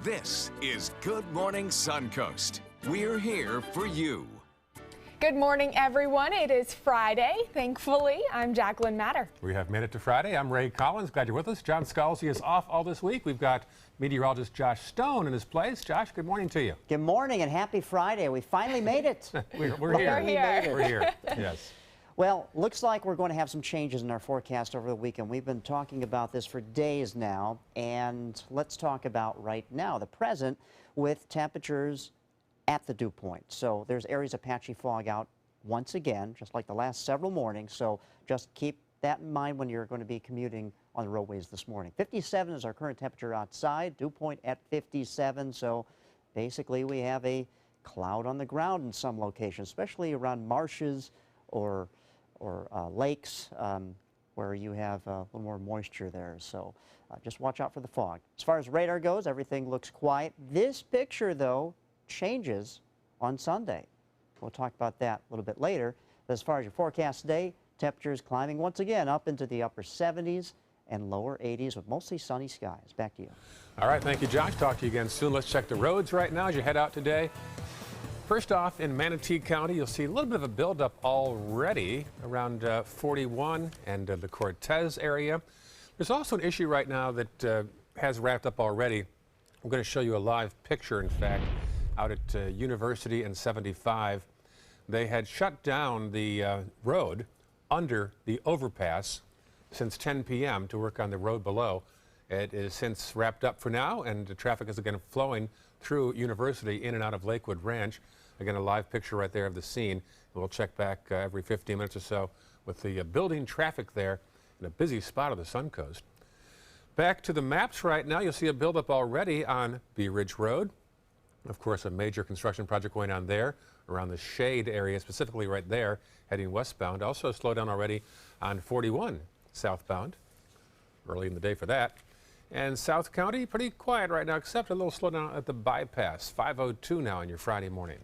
This is Good Morning Suncoast. We're here for you. Good morning, everyone. It is Friday, thankfully. I'm Jacqueline Matter. We have made it to Friday. I'm Ray Collins. Glad you're with us. John Scalzi is off all this week. We've got meteorologist Josh Stone in his place. Josh, good morning to you. Good morning and happy Friday. We finally made it. We're here. We're here. Yes. Well, looks like we're going to have some changes in our forecast over the weekend. We've been talking about this for days now, and let's talk about right now, the present, with temperatures at the dew point. So there's areas of patchy fog out once again, just like the last several mornings. So just keep that in mind when you're going to be commuting on the roadways this morning. 57 is our current temperature outside, dew point at 57. So basically we have a cloud on the ground in some locations, especially around marshes or lakes where you have a little more moisture there. So just watch out for the fog. As far as radar goes, everything looks quiet. This picture, though, changes on Sunday. We'll talk about that a little bit later. But as far as your forecast today, temperatures climbing once again up into the upper 70s and lower 80s with mostly sunny skies. Back to you. All right, thank you, Josh. Talk to you again soon. Let's check the roads right now as you head out today. First off, in Manatee County, you'll see a little bit of a buildup already around 41 and the Cortez area. There's also an issue right now that has wrapped up already. I'm going to show you a live picture, in fact, out at University and 75. They had shut down the road under the overpass since 10 p.m. to work on the road below. It is since wrapped up for now, and the traffic is again flowing through University in and out of Lakewood Ranch. Again, a live picture right there of the scene. We'll check back every 15 minutes or so with the building traffic there in a busy spot of the Suncoast. Back to the maps right now, you'll see a buildup already on Bee Ridge Road. Of course, a major construction project going on there around the Shade area, specifically right there, heading westbound. Also a slowdown already on 41 southbound, early in the day for that. And South County, pretty quiet right now, except a little slowdown at the bypass. 502 now on your Friday morning.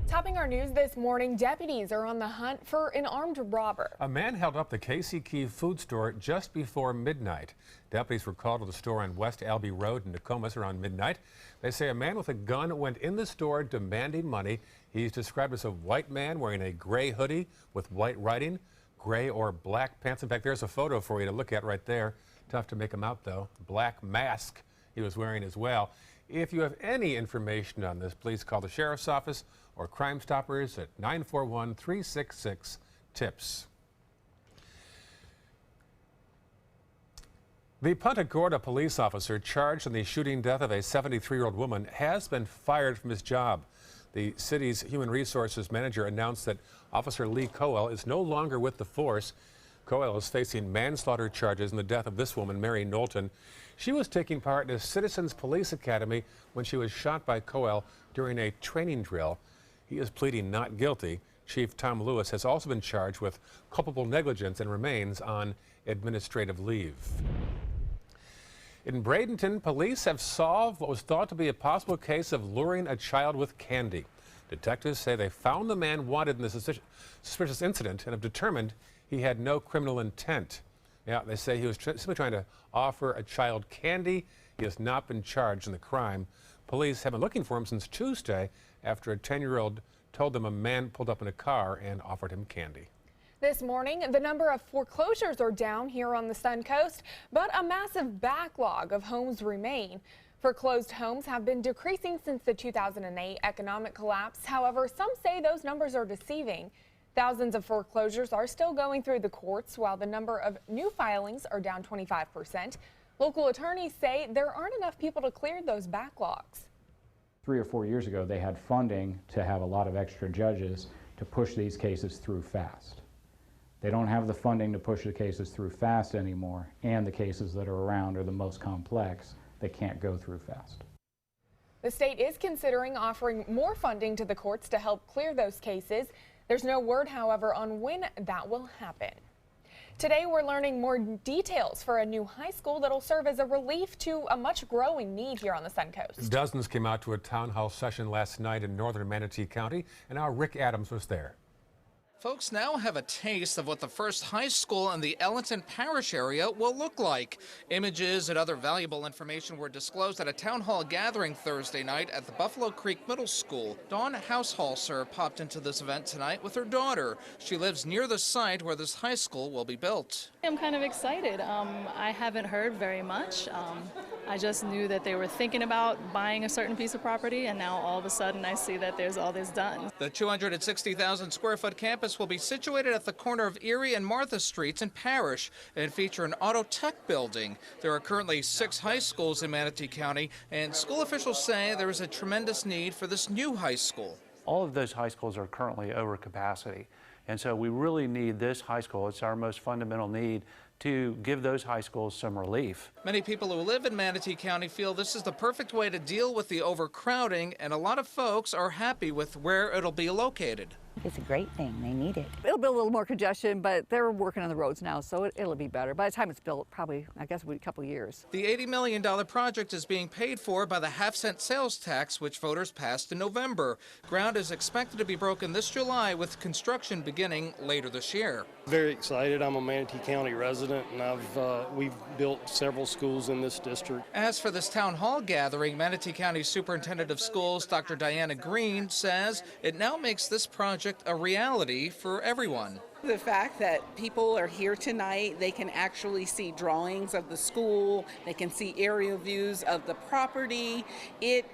Topping our news this morning, deputies are on the hunt for an armed robber. A man held up the Casey Key food store just before midnight. Deputies were called to the store on West Albee Road in Nokomis around midnight. They say a man with a gun went in the store demanding money. He's described as a white man wearing a gray hoodie with white writing, gray or black pants. In fact, there's a photo for you to look at right there. Tough to make him out, though. Black mask he was wearing as well. If you have any information on this, please call the Sheriff's Office or Crime Stoppers at 941-366-TIPS. The Punta Gorda police officer charged in the shooting death of a 73-year-old woman has been fired from his job. The city's human resources manager announced that Officer Lee Coel is no longer with the force. Coel is facing manslaughter charges in the death of this woman, Mary Knowlton. She was taking part in a Citizens Police Academy when she was shot by Coel during a training drill. He is pleading not guilty. Chief Tom Lewis has also been charged with culpable negligence and remains on administrative leave. In Bradenton, police have solved what was thought to be a possible case of luring a child with candy. Detectives say they found the man wanted in the suspicious incident and have determined he had no criminal intent. Yeah, they say he was simply trying to offer a child candy. He has not been charged in the crime. Police have been looking for him since Tuesday after a 10-year-old told them a man pulled up in a car and offered him candy. This morning, the number of foreclosures are down here on the Suncoast, but a massive backlog of homes remain. Foreclosed homes have been decreasing since the 2008 economic collapse. However, some say those numbers are deceiving. Thousands of foreclosures are still going through the courts, while the number of new filings are down 25%. Local attorneys say there aren't enough people to clear those backlogs. 3 or 4 years ago, they had funding to have a lot of extra judges to push these cases through fast. They don't have the funding to push the cases through fast anymore, and the cases that are around are the most complex. They can't go through fast. The state is considering offering more funding to the courts to help clear those cases. There's no word, however, on when that will happen. Today, we're learning more details for a new high school that'll serve as a relief to a much growing need here on the Suncoast. Dozens came out to a town hall session last night in northern Manatee County, and our Rick Adams was there. Folks now have a taste of what the first high school in the Ellenton Parish area will look like. Images and other valuable information were disclosed at a town hall gathering Thursday night at the Buffalo Creek Middle School. Dawn Haushalser popped into this event tonight with her daughter. She lives near the site where this high school will be built. I'm kind of excited. I haven't heard very much. I just knew that they were thinking about buying a certain piece of property, and now all of a sudden I see that there's all this done. The 260,000 square foot campus will be situated at the corner of Erie and Martha Streets in Parish and feature an auto tech building. There are currently 6 high schools in Manatee County, and school officials say there is a tremendous need for this new high school. All of those high schools are currently over capacity, and so we really need this high school. It's our most fundamental need to give those high schools some relief. Many people who live in Manatee County feel this is the perfect way to deal with the overcrowding, and a lot of folks are happy with where it'll be located. It's a great thing. They need it. It'll be a little more congestion, but they're working on the roads now, so it'll be better. By the time it's built, probably, I guess, it'll be a couple years. The $80 million project is being paid for by the half-cent sales tax, which voters passed in November. Ground is expected to be broken this July, with construction beginning later this year. Very excited. I'm a Manatee County resident, and we've built several schools in this district. As for this town hall gathering, Manatee County Superintendent of Schools, Dr. Diana Green, says it now makes this project a reality for everyone. The fact that people are here tonight, they can actually see drawings of the school, they can see aerial views of the property. It's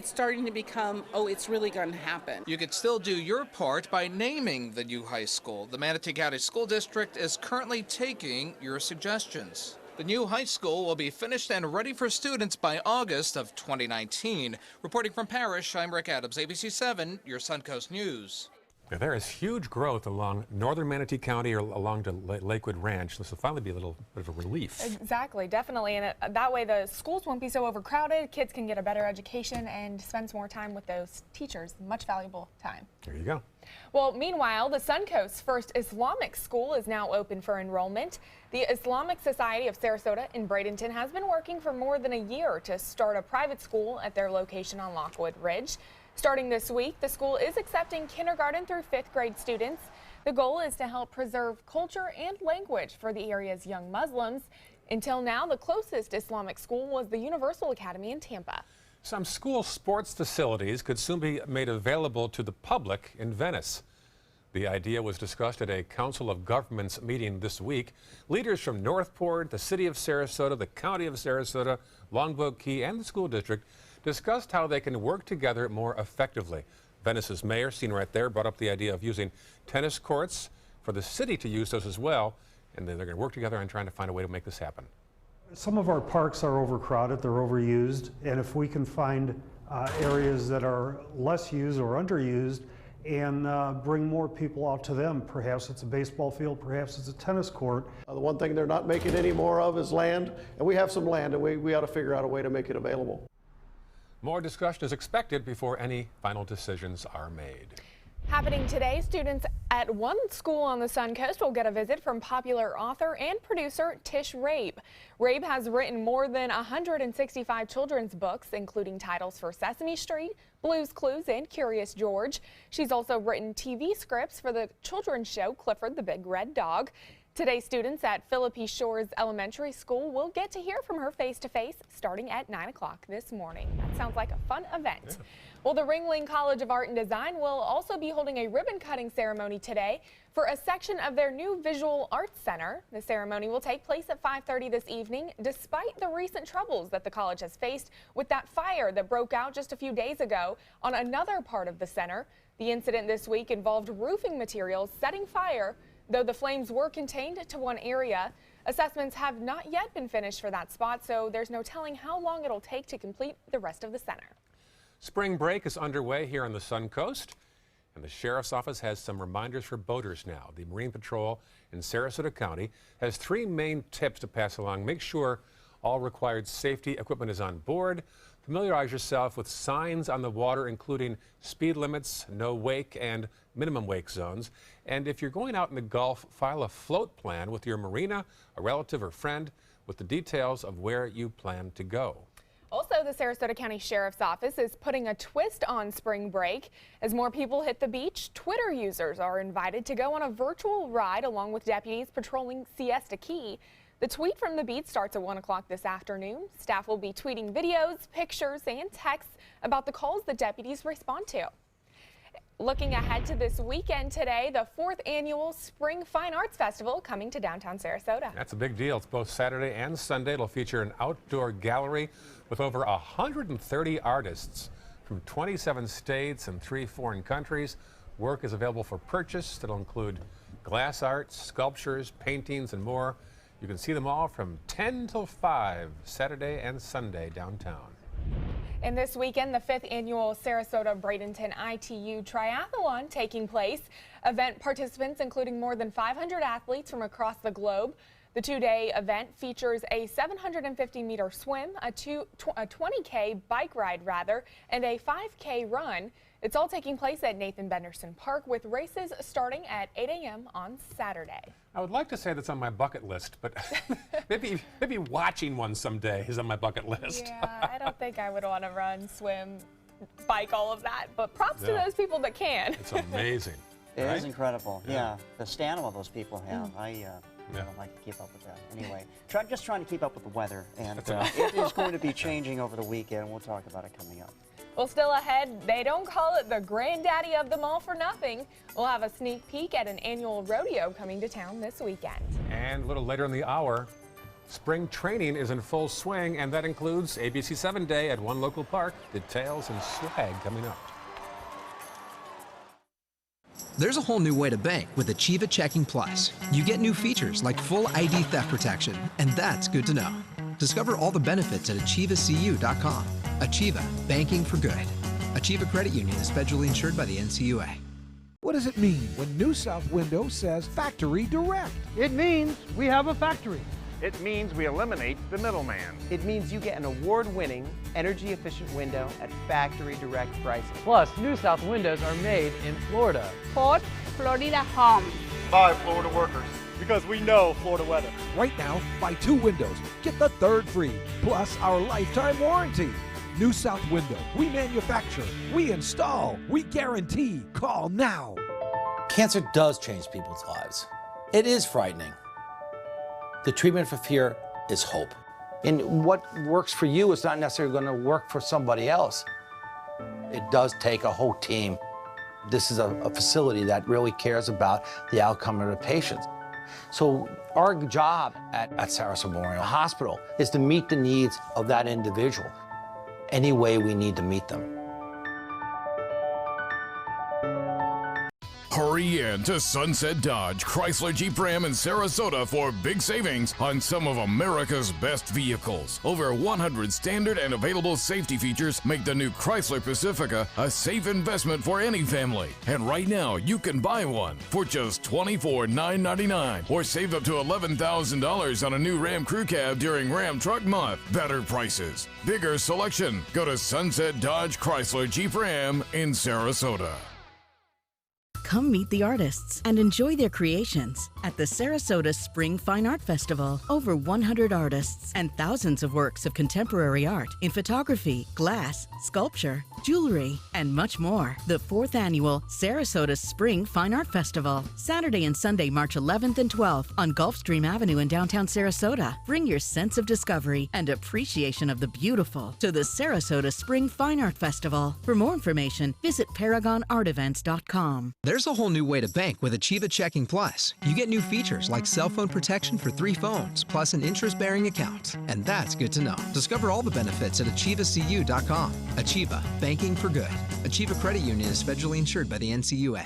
starting to become, oh, it's really going to happen. You could still do your part by naming the new high school. The Manatee County School District is currently taking your suggestions. The new high school will be finished and ready for students by August of 2019. Reporting from Parish, I'm Rick Adams, ABC 7, your Suncoast News. Now, there is huge growth along northern Manatee County or along to Lakewood Ranch. This will finally be a little bit of a relief. Exactly, definitely. And that way the schools won't be so overcrowded. Kids can get a better education and spend more time with those teachers. Much valuable time. There you go. Well, meanwhile, the Suncoast's first Islamic school is now open for enrollment. The Islamic Society of Sarasota in Bradenton has been working for more than a year to start a private school at their location on Lockwood Ridge. Starting this week, the school is accepting kindergarten through 5th grade students. The goal is to help preserve culture and language for the area's young Muslims. Until now, the closest Islamic school was the Universal Academy in Tampa. Some school sports facilities could soon be made available to the public in Venice. The idea was discussed at a Council of Governments meeting this week. Leaders from Northport, the City of Sarasota, the County of Sarasota, Longboat Key, and the school district discussed how they can work together more effectively. Venice's mayor, seen right there, brought up the idea of using tennis courts for the city to use those as well, and then they're going to work together on trying to find a way to make this happen. Some of our parks are overcrowded, they're overused, and if we can find areas that are less used or underused and bring more people out to them, perhaps it's a baseball field, perhaps it's a tennis court. The one thing they're not making any more of is land, and we have some land, and we ought to figure out a way to make it available. More discussion is expected before any final decisions are made. Happening today, students at one school on the Suncoast will get a visit from popular author and producer Tish Rabe. Rabe has written more than 165 children's books, including titles for Sesame Street, Blue's Clues, and Curious George. She's also written TV scripts for the children's show Clifford the Big Red Dog. Today, students at Philippi Shores Elementary School will get to hear from her face-to-face starting at 9 o'clock this morning. That sounds like a fun event. Yeah. Well, the Ringling College of Art and Design will also be holding a ribbon-cutting ceremony today for a section of their new Visual Arts Center. The ceremony will take place at 5:30 this evening, despite the recent troubles that the college has faced with that fire that broke out just a few days ago on another part of the center. The incident this week involved roofing materials setting fire. Though the flames were contained to one area, assessments have not yet been finished for that spot, so there's no telling how long it'll take to complete the rest of the center. Spring break is underway here on the Suncoast, and the Sheriff's Office has some reminders for boaters now. The Marine Patrol in Sarasota County has 3 main tips to pass along. Make sure all required safety equipment is on board. Familiarize yourself with signs on the water, including speed limits, no wake, and minimum wake zones. And if you're going out in the Gulf, file a float plan with your marina, a relative or friend, with the details of where you plan to go. Also, the Sarasota County Sheriff's Office is putting a twist on spring break. As more people hit the beach, Twitter users are invited to go on a virtual ride along with deputies patrolling Siesta Key. The tweet from the beat starts at 1 o'clock this afternoon. Staff will be tweeting videos, pictures, and texts about the calls that deputies respond to. Looking ahead to this weekend today, the 4th annual Spring Fine Arts Festival coming to downtown Sarasota. That's a big deal. It's both Saturday and Sunday. It'll feature an outdoor gallery with over 130 artists from 27 states and 3 foreign countries. Work is available for purchase. It'll include glass art, sculptures, paintings, and more. You can see them all from 10 till 5, Saturday and Sunday downtown. And this weekend, the 5th annual Sarasota Bradenton ITU Triathlon taking place. Event participants including more than 500 athletes from across the globe. The 2-day event features a 750-meter swim, a 20K bike ride and a 5K run. It's all taking place at Nathan Benderson Park with races starting at 8 a.m. on Saturday. I would like to say that's on my bucket list, but maybe watching one someday is on my bucket list. Yeah, I don't think I would want to run, swim, bike, all of that, but props to those people that can. It's amazing. It is incredible. Yeah, the stamina those people have. I don't like to keep up with that. Anyway, just trying to keep up with the weather, and it is going to be changing over the weekend. We'll talk about it coming up. Well, still ahead, they don't call it the granddaddy of them all for nothing. We'll have a sneak peek at an annual rodeo coming to town this weekend. And a little later in the hour, spring training is in full swing, and that includes ABC 7 Day at one local park. Details and swag coming up. There's a whole new way to bank with Achieva Checking Plus. You get new features like full ID theft protection, and that's good to know. Discover all the benefits at achievacu.com. Achieva, banking for good. Achieva Credit Union is federally insured by the NCUA. What does it mean when New South Window says Factory Direct? It means we have a factory. It means we eliminate the middleman. It means you get an award-winning, energy-efficient window at factory direct pricing. Plus, New South windows are made in Florida. Port Florida Home. By Florida workers. Because we know Florida weather. Right now, buy 2 windows, get the 3rd free, plus our lifetime warranty. New South Window, we manufacture, we install, we guarantee. Call now. Cancer does change people's lives. It is frightening. The treatment for fear is hope. And what works for you is not necessarily going to work for somebody else. It does take a whole team. This is a facility that really cares about the outcome of the patients. So our job at Sarasota Memorial Hospital is to meet the needs of that individual any way we need to meet them. Hurry in to Sunset Dodge, Chrysler Jeep Ram in Sarasota for big savings on some of America's best vehicles. Over 100 standard and available safety features make the new Chrysler Pacifica a safe investment for any family. And right now, you can buy one for just $24,999 or save up to $11,000 on a new Ram Crew Cab during Ram Truck Month. Better prices, bigger selection. Go to Sunset Dodge Chrysler Jeep Ram in Sarasota. Come meet the artists and enjoy their creations at the Sarasota Spring Fine Art Festival. Over 100 artists and thousands of works of contemporary art in photography, glass, sculpture, jewelry, and much more. The 4th annual Sarasota Spring Fine Art Festival. Saturday and Sunday, March 11th and 12th on Gulfstream Avenue in downtown Sarasota. Bring your sense of discovery and appreciation of the beautiful to the Sarasota Spring Fine Art Festival. For more information, visit ParagonArtEvents.com. There's a whole new way to bank with Achieva Checking Plus. You get new features like cell phone protection for 3 phones, plus an interest-bearing account. And that's good to know. Discover all the benefits at achievacu.com. Achieva, banking for good. Achieva Credit Union is federally insured by the NCUA.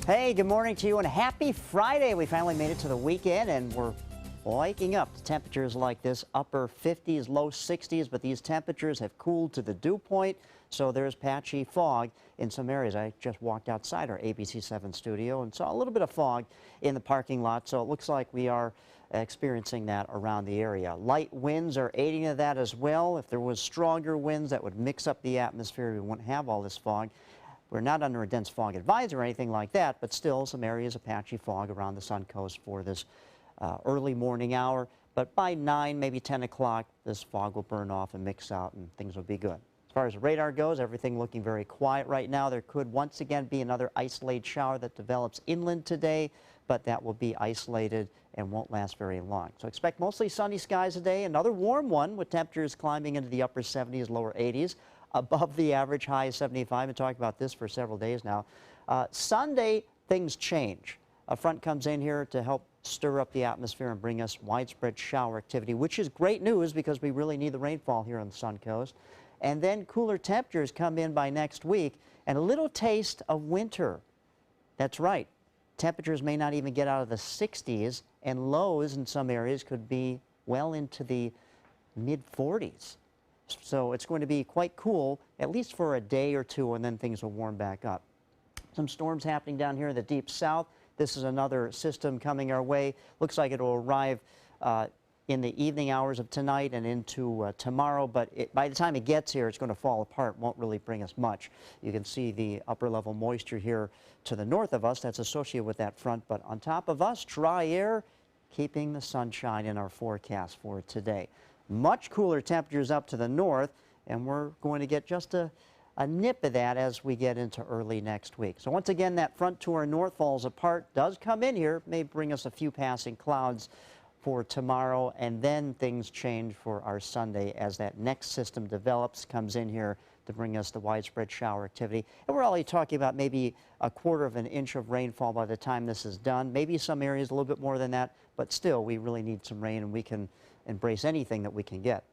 Hey, good morning to you and happy Friday. We finally made it to the weekend and we're waking up to temperatures like this, upper 50s, low 60s, but these temperatures have cooled to the dew point, so there's patchy fog in some areas. I just walked outside our ABC7 studio and saw a little bit of fog in the parking lot, so it looks like we are experiencing that around the area. Light winds are aiding to that as well. If there was stronger winds, that would mix up the atmosphere. We wouldn't have all this fog. We're not under a dense fog advisory or anything like that, but still some areas of patchy fog around the Suncoast for this early morning hour. But by 9, maybe 10 o'clock, this fog will burn off and mix out and things will be good. As far as the radar goes, everything looking very quiet right now. There could once again be another isolated shower that develops inland today, but that will be isolated and won't last very long. So expect mostly sunny skies today. Another warm one with temperatures climbing into the upper 70s, lower 80s. Above the average, high is 75. I've been talking about this for several days now. Sunday, things change. A front comes in here to help stir up the atmosphere and bring us widespread shower activity, which is great news because we really need the rainfall here on the Suncoast. And then cooler temperatures come in by next week and a little taste of winter. That's right. Temperatures may not even get out of the 60s, and lows in some areas could be well into the mid-40s. So it's going to be quite cool, at least for a day or two, and then things will warm back up. Some storms happening down here in the deep south. This is another system coming our way. Looks like it will arrive in the evening hours of tonight and into tomorrow, but by the time it gets here, it's going to fall apart. Won't really bring us much. You can see the upper level moisture here to the north of us. That's associated with that front, but on top of us, dry air, keeping the sunshine in our forecast for today. Much cooler temperatures up to the north, and we're going to get just a nip of that as we get into early next week. So once again, that front to our north falls apart, does come in here, may bring us a few passing clouds for tomorrow, and then things change for our Sunday as that next system develops, comes in here to bring us the widespread shower activity. And we're only talking about maybe a quarter of an inch of rainfall by the time this is done. Maybe some areas a little bit more than that, but still, we really need some rain, and we can embrace anything that we can get.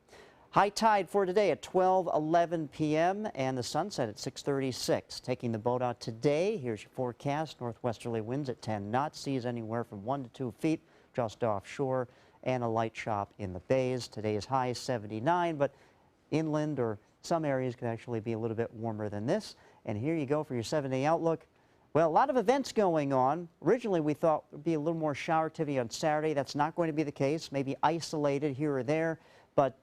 High tide for today at 12:11 p.m. and the sunset at 6:36. Taking the boat out today, here's your forecast. Northwesterly winds at 10 knots, seas anywhere from 1 to 2 feet just offshore, and a light chop in the bays. Today's high is 79, but inland or some areas could actually be a little bit warmer than this. And here you go for your 7-day outlook. Well, a lot of events going on. Originally, we thought there would be a little more shower activity on Saturday. That's not going to be the case, maybe isolated here or there, but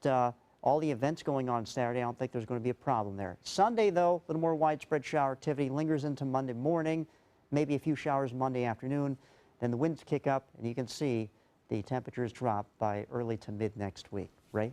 all the events going on Saturday, I don't think there's going to be a problem there. Sunday, though, a little more widespread shower activity lingers into Monday morning, maybe a few showers Monday afternoon. Then the winds kick up, and you can see the temperatures drop by early to mid next week. Ray?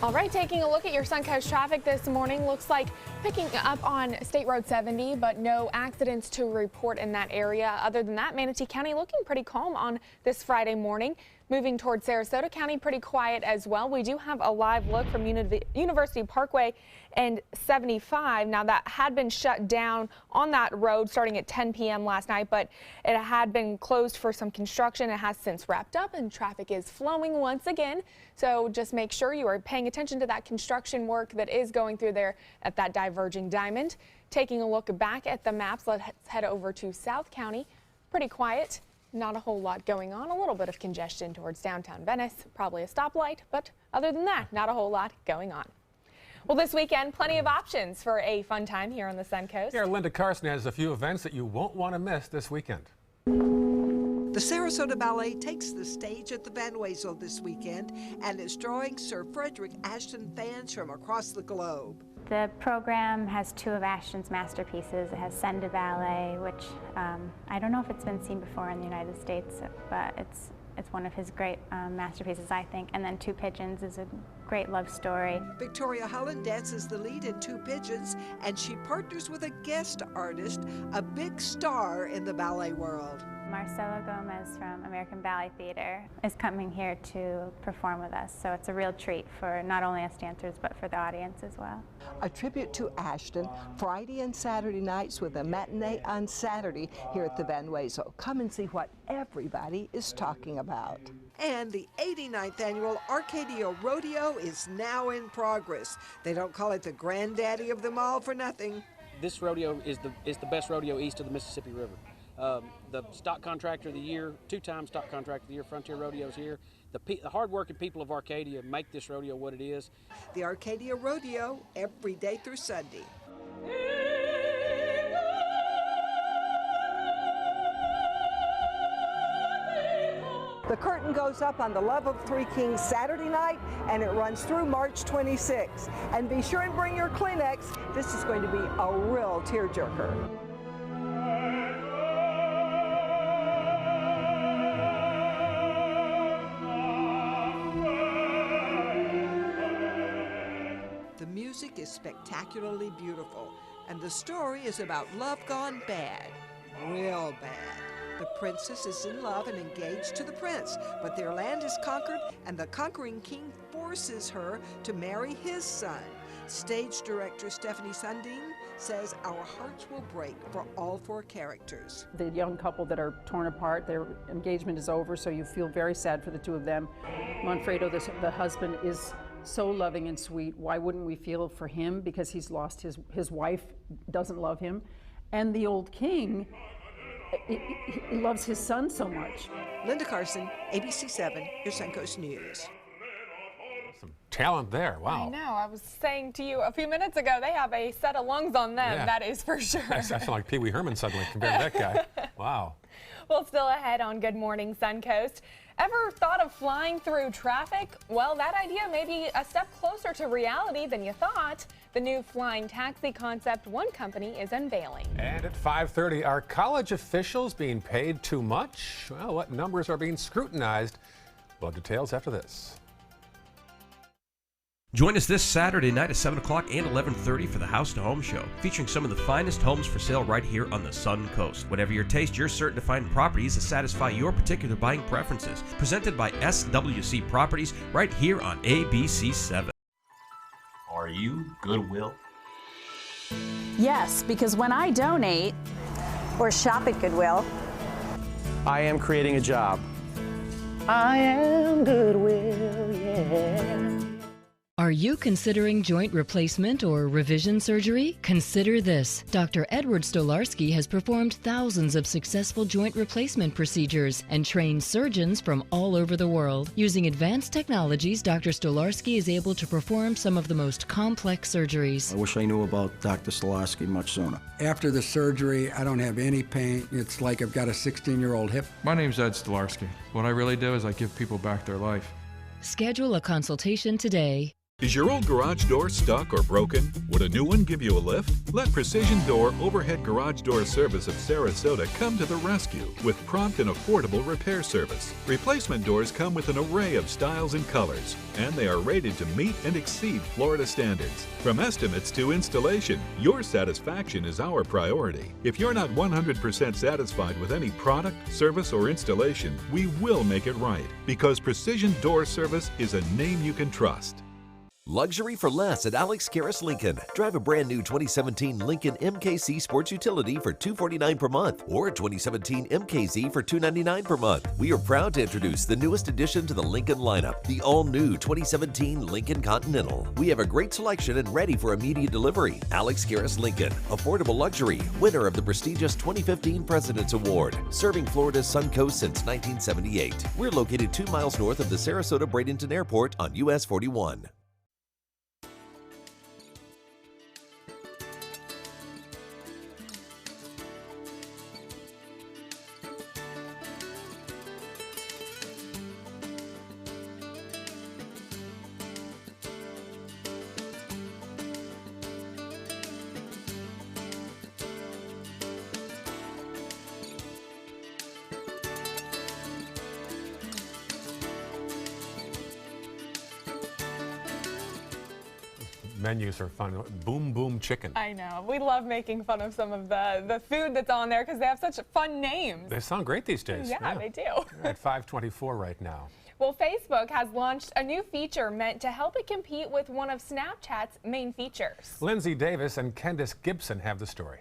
All right, taking a look at your Suncoast traffic this morning. Looks like picking up on State Road 70, but no accidents to report in that area. Other than that, Manatee County looking pretty calm on this Friday morning. Moving towards Sarasota County, pretty quiet as well. We do have a live look from University Parkway and 75. Now, that had been shut down on that road starting at 10 p.m. last night, but it had been closed for some construction. It has since wrapped up and traffic is flowing once again. So just make sure you are paying attention to that construction work that is going through there at that diverging diamond. Taking a look back at the maps, let's head over to South County. Pretty quiet. Not a whole lot going on. A little bit of congestion towards downtown Venice, probably a stoplight, but other than that, not a whole lot going on. Well, this weekend, plenty of options for a fun time here on the Suncoast. Here, Linda Carson has a few events that you won't want to miss this weekend. The Sarasota Ballet takes the stage at the Van Wezel this weekend and is drawing Sir Frederick Ashton fans from across the globe. The program has 2 of Ashton's masterpieces. It has Send to Ballet, which I don't know if it's been seen before in the United States, but it's one of his great masterpieces, I think. And then Two Pigeons is a great love story. Victoria Holland dances the lead in Two Pigeons, and she partners with a guest artist, a big star in the ballet world. Marcelo Gomez from American Ballet Theater is coming here to perform with us, so it's a real treat for not only us dancers but for the audience as well. A tribute to Ashton, Friday and Saturday nights with a matinee on Saturday here at the Van Wezel. Come and see what everybody is talking about. And the 89th annual Arcadia Rodeo is now in progress. They don't call it the granddaddy of them all for nothing. This rodeo is the best rodeo east of the Mississippi River. The stock contractor of the year, 2-time stock contractor of the year, Frontier Rodeo's here, The hardworking people of Arcadia make this rodeo what it is. The Arcadia Rodeo, every day through Sunday. The curtain goes up on the Love of Three Kings Saturday night, and it runs through March 26th. And be sure and bring your Kleenex. This is going to be a real tearjerker. The music is spectacularly beautiful, and the story is about love gone bad, real bad. The princess is in love and engaged to the prince, but their land is conquered, and the conquering king forces her to marry his son. Stage director Stephanie Sundin says our hearts will break for all four characters. The young couple that are torn apart, their engagement is over, so you feel very sad for the two of them. Manfredo, the husband, is so loving and sweet. Why wouldn't we feel for him? Because he's lost his wife, doesn't love him. And the old king, he loves his son so much. Linda Carson, ABC 7, your Suncoast News. Some talent there, wow. I know, I was saying to you a few minutes ago, they have a set of lungs on them, Yeah. that is for sure. I sound like Pee Wee Herman suddenly compared to that guy. Wow. Well, still ahead on Good Morning Suncoast. Ever thought of flying through traffic? Well, that idea may be a step closer to reality than you thought. The new flying taxi concept one company is unveiling. And at 5:30, are college officials being paid too much? Well, what numbers are being scrutinized? Well, details after this. Join us this Saturday night at 7 o'clock and 11:30 for the House to Home Show, featuring some of the finest homes for sale right here on the Suncoast. Whatever your taste, you're certain to find properties that satisfy your particular buying preferences. Presented by SWC Properties right here on ABC 7. Are you Goodwill? Yes, because when I donate or shop at Goodwill, I am creating a job. I am Goodwill, yeah. Are you considering joint replacement or revision surgery? Consider this. Dr. Edward Stolarski has performed thousands of successful joint replacement procedures and trained surgeons from all over the world. Using advanced technologies, Dr. Stolarski is able to perform some of the most complex surgeries. I wish I knew about Dr. Stolarski much sooner. After the surgery, I don't have any pain. It's like I've got a 16-year-old hip. My name's Ed Stolarski. What I really do is I give people back their life. Schedule a consultation today. Is your old garage door stuck or broken? Would a new one give you a lift? Let Precision Door Overhead Garage Door Service of Sarasota come to the rescue with prompt and affordable repair service. Replacement doors come with an array of styles and colors, and they are rated to meet and exceed Florida standards. From estimates to installation, your satisfaction is our priority. If you're not 100% satisfied with any product, service, or installation, we will make it right, because Precision Door Service is a name you can trust. Luxury for less at Alex Karras Lincoln. Drive a brand new 2017 Lincoln MKC Sports Utility for $249 per month or a 2017 MKZ for $299 per month. We are proud to introduce the newest addition to the Lincoln lineup, the all-new 2017 Lincoln Continental. We have a great selection and ready for immediate delivery. Alex Karras Lincoln, affordable luxury, winner of the prestigious 2015 President's Award, serving Florida's Suncoast since 1978. We're located 2 miles north of the Sarasota-Bradenton Airport on US 41. Menus are fun. Boom Boom Chicken. I know. We love making fun of some of the food that's on there because they have such fun names. They sound great these days. Yeah, they do. We're at 5:24 right now. Well, Facebook has launched a new feature meant to help it compete with one of Snapchat's main features. Lindsay Davis and Candace Gibson have the story.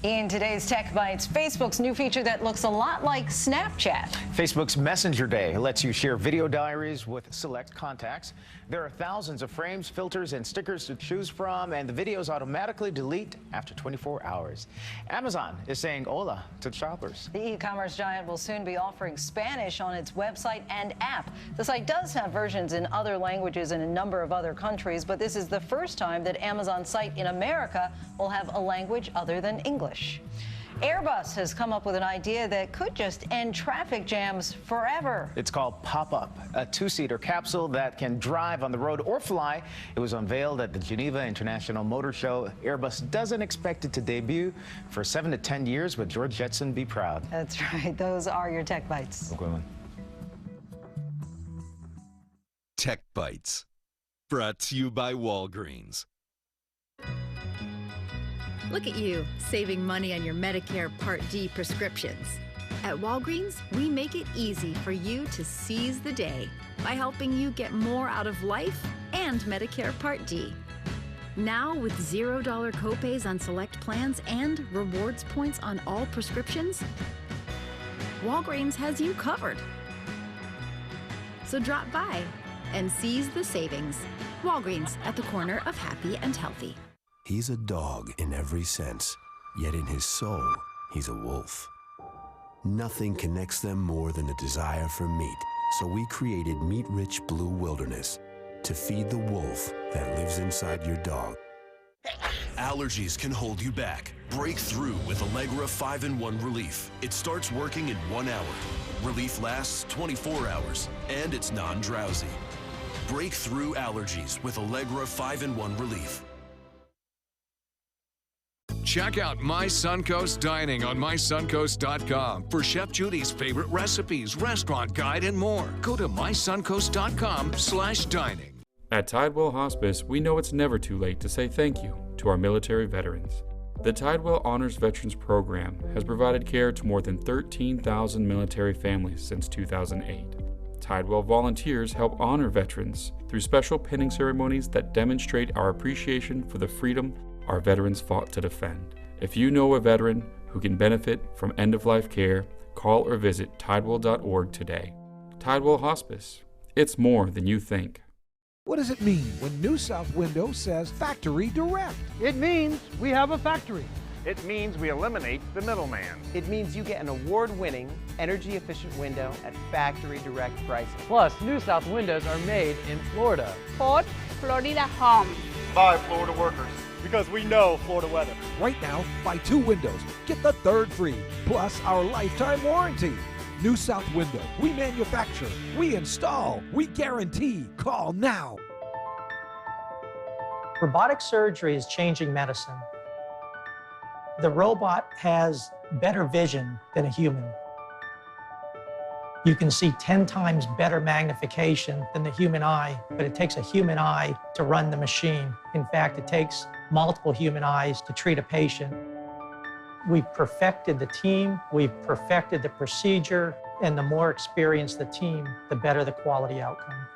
In today's Tech Bites, Facebook's new feature that looks a lot like Snapchat. Facebook's Messenger Day lets you share video diaries with select contacts. There are thousands of frames, filters, and stickers to choose from, and the videos automatically delete after 24 hours. Amazon is saying hola to shoppers. The e-commerce giant will soon be offering Spanish on its website and app. The site does have versions in other languages in a number of other countries, but this is the first time that Amazon's site in America will have a language other than English. Airbus has come up with an idea that could just end traffic jams forever. It's called Pop-Up, a two-seater capsule that can drive on the road or fly. It was unveiled at the Geneva International Motor Show. Airbus doesn't expect it to debut for 7 to 10 years, but George Jetson be proud. That's right. Those are your Tech Bites. Tech Bites, brought to you by Walgreens. Look at you, saving money on your Medicare Part D prescriptions. At Walgreens, we make it easy for you to seize the day by helping you get more out of life and Medicare Part D. Now with $0 copays on select plans and rewards points on all prescriptions, Walgreens has you covered. So drop by and seize the savings. Walgreens, at the corner of happy and healthy. He's a dog in every sense, yet in his soul, he's a wolf. Nothing connects them more than a desire for meat, so we created Meat-Rich Blue Wilderness to feed the wolf that lives inside your dog. Allergies can hold you back. Break through with Allegra 5-in-1 Relief. It starts working in 1 hour. Relief lasts 24 hours, and it's non-drowsy. Break through allergies with Allegra 5-in-1 Relief. Check out My Suncoast Dining on mysuncoast.com for Chef Judy's favorite recipes, restaurant guide, and more. Go to mysuncoast.com/dining. At Tidewell Hospice, we know it's never too late to say thank you to our military veterans. The Tidewell Honors Veterans Program has provided care to more than 13,000 military families since 2008. Tidewell volunteers help honor veterans through special pinning ceremonies that demonstrate our appreciation for the freedom our veterans fought to defend. If you know a veteran who can benefit from end-of-life care, call or visit tidewell.org today. Tidewell Hospice. It's more than you think. What does it mean when New South Window says Factory Direct? It means we have a factory. It means we eliminate the middleman. It means you get an award-winning, energy-efficient window at factory direct pricing. Plus, New South windows are made in Florida. Ford Florida Home. By Florida workers. Because we know Florida weather. Right now, buy 2 windows, get the 3rd free, plus our lifetime warranty. New South Window, we manufacture, we install, we guarantee. Call now. Robotic surgery is changing medicine. The robot has better vision than a human. You can see 10 times better magnification than the human eye, but it takes a human eye to run the machine. In fact, it takes multiple human eyes to treat a patient. We've perfected the team, we've perfected the procedure, and the more experienced the team, the better the quality outcome.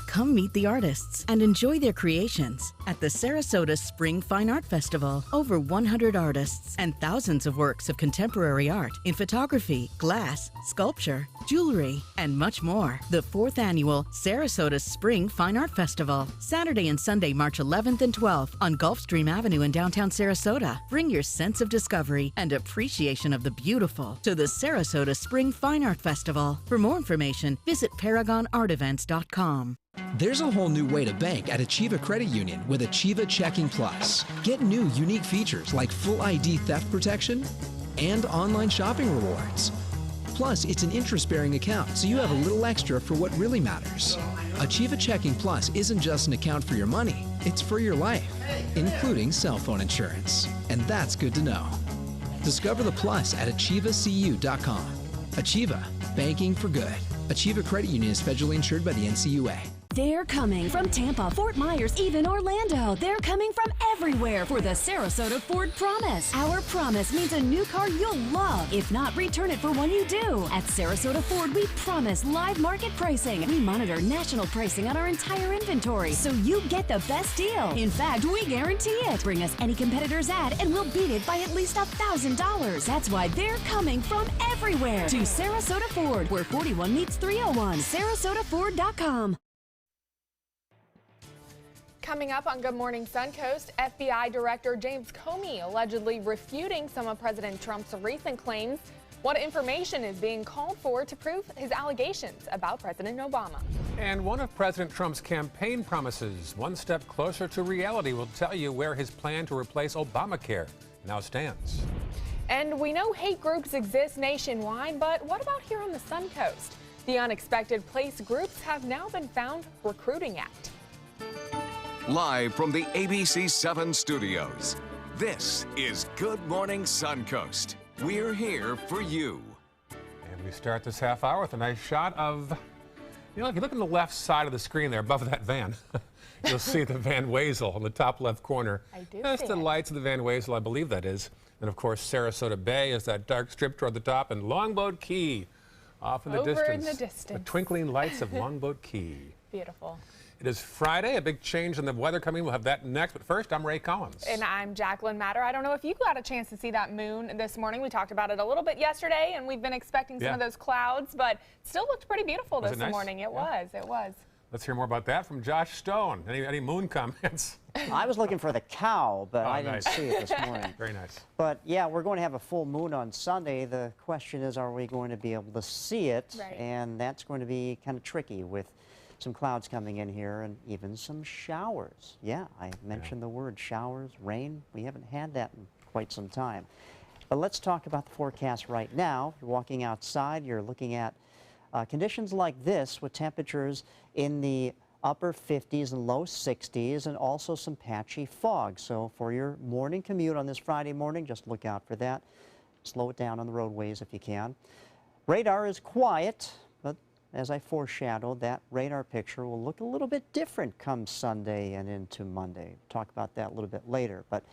Come meet the artists and enjoy their creations at the Sarasota Spring Fine Art Festival. Over 100 artists and thousands of works of contemporary art in photography, glass, sculpture, jewelry, and much more. The 4th annual Sarasota Spring Fine Art Festival, Saturday and Sunday, March 11th and 12th on Gulfstream Avenue in downtown Sarasota. Bring your sense of discovery and appreciation of the beautiful to the Sarasota Spring Fine Art Festival. For more information, visit ParagonArtEvents.com. There's a whole new way to bank at Achieva Credit Union with Achieva Checking Plus. Get new unique features like full ID theft protection and online shopping rewards. Plus, it's an interest-bearing account, so you have a little extra for what really matters. Achieva Checking Plus isn't just an account for your money, it's for your life, including cell phone insurance. And that's good to know. Discover the plus at AchievaCU.com. Achieva, banking for good. Achieva Credit Union is federally insured by the NCUA. They're coming from Tampa, Fort Myers, even Orlando. They're coming from everywhere for the Sarasota Ford Promise. Our promise means a new car you'll love. If not, return it for one you do. At Sarasota Ford, we promise live market pricing. We monitor national pricing on our entire inventory, so you get the best deal. In fact, we guarantee it. Bring us any competitor's ad and we'll beat it by at least $1,000. That's why they're coming from everywhere to Sarasota Ford, where 41 meets 301. SarasotaFord.com. Coming up on Good Morning Suncoast, FBI Director James Comey allegedly refuting some of President Trump's recent claims. What information is being called for to prove his allegations about President Obama? And one of President Trump's campaign promises, one step closer to reality, will tell you where his plan to replace Obamacare now stands. And we know hate groups exist nationwide, but what about here on the Suncoast? The unexpected place groups have now been found recruiting at. Live from the ABC 7 studios, this is Good Morning Suncoast. We're here for you. And we start this half hour with a nice shot of, you know, if you look on the left side of the screen there above that van, you'll see the Van Wezel on the top left corner. I do That's see the it. lights of the Van Wezel, I believe that is. And of course, Sarasota Bay is that dark strip toward the top, and Longboat Key off in the Over distance. in the distance. The twinkling lights of Longboat Key. Beautiful. It is Friday, a big change in the weather coming. We'll have that next, but first, I'm Ray Collins. And I'm Jacqueline Matter. I don't know if you got a chance to see that moon this morning. We talked about it a little bit yesterday, and we've been expecting some of those clouds, but it still looked pretty beautiful this morning. It was. Let's hear more about that from Josh Stone. Any moon comments? I was looking for the cow, but I didn't nice. see it this morning. Very nice. But yeah, we're going to have a full moon on Sunday. The question is, are we going to be able to see it? Right. And that's going to be kind of tricky with some clouds coming in here and even some showers. Yeah, I mentioned the word showers, rain. We haven't had that in quite some time. But let's talk about the forecast right now. If you're walking outside, you're looking at conditions like this with temperatures in the upper 50s and low 60s, and also some patchy fog. So for your morning commute on this Friday morning, just look out for that. Slow it down on the roadways if you can. Radar is quiet, but as I foreshadowed, that radar picture will look a little bit different come Sunday and into Monday. Talk about that a little bit later. But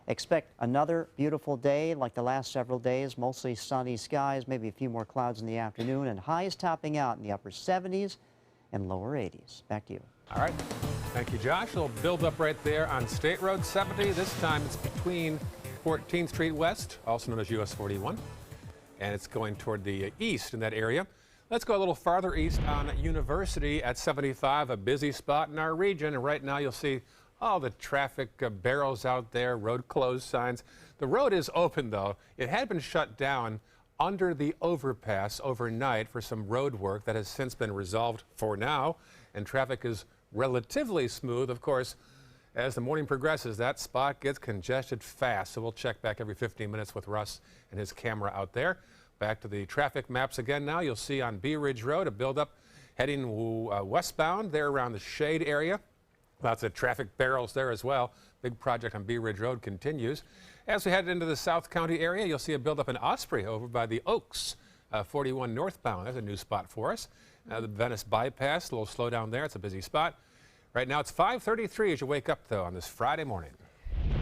expect another beautiful day like the last several days, mostly sunny skies, maybe a few more clouds in the afternoon, and highs topping out in the upper 70s and lower 80s. Back to you. All right. Thank you, Josh. A little build up right there on State Road 70. This time it's between 14th Street West, also known as US 41, and it's going toward the east in that area. Let's go a little farther east on University at 75, a busy spot in our region. And right now you'll see all the traffic barrels out there, road closed signs. The road is open, though. It had been shut down under the overpass overnight for some road work that has since been resolved for now, and traffic is relatively smooth. Of course, as the morning progresses, that spot gets congested fast, so we'll check back every 15 minutes with Russ and his camera out there. Back to the traffic maps again now. You'll see on Bee Ridge Road a buildup heading westbound there around the Shade area. Lots of traffic barrels there as well. Big project on Bee Ridge Road continues. As we head into the South County area, you'll see a buildup in Osprey over by the Oaks, 41 northbound. That's a new spot for us. The Venice bypass, a little slowdown there. It's a busy spot. Right now it's 5:33 as you wake up, though, on this Friday morning.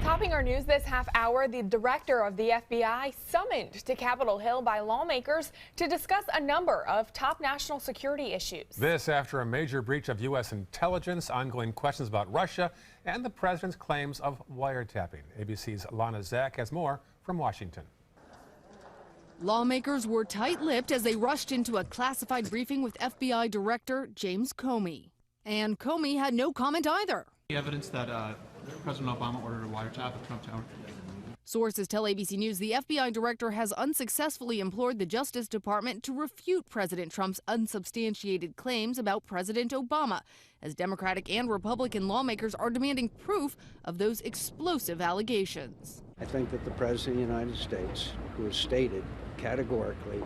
Topping our news this half hour, the director of the FBI summoned to Capitol Hill by lawmakers to discuss a number of top national security issues. This after a major breach of U.S. intelligence, ongoing questions about Russia, and the president's claims of wiretapping. ABC's Lana Zak has more from Washington. Lawmakers were tight-lipped as they rushed into a classified briefing with FBI Director James Comey. And Comey had no comment either. The evidence that President Obama ordered a wiretap at Trump Tower. Sources tell ABC News the FBI director has unsuccessfully implored the Justice Department to refute President Trump's unsubstantiated claims about President Obama, as Democratic and Republican lawmakers are demanding proof of those explosive allegations. I think that the President of the United States, who has stated categorically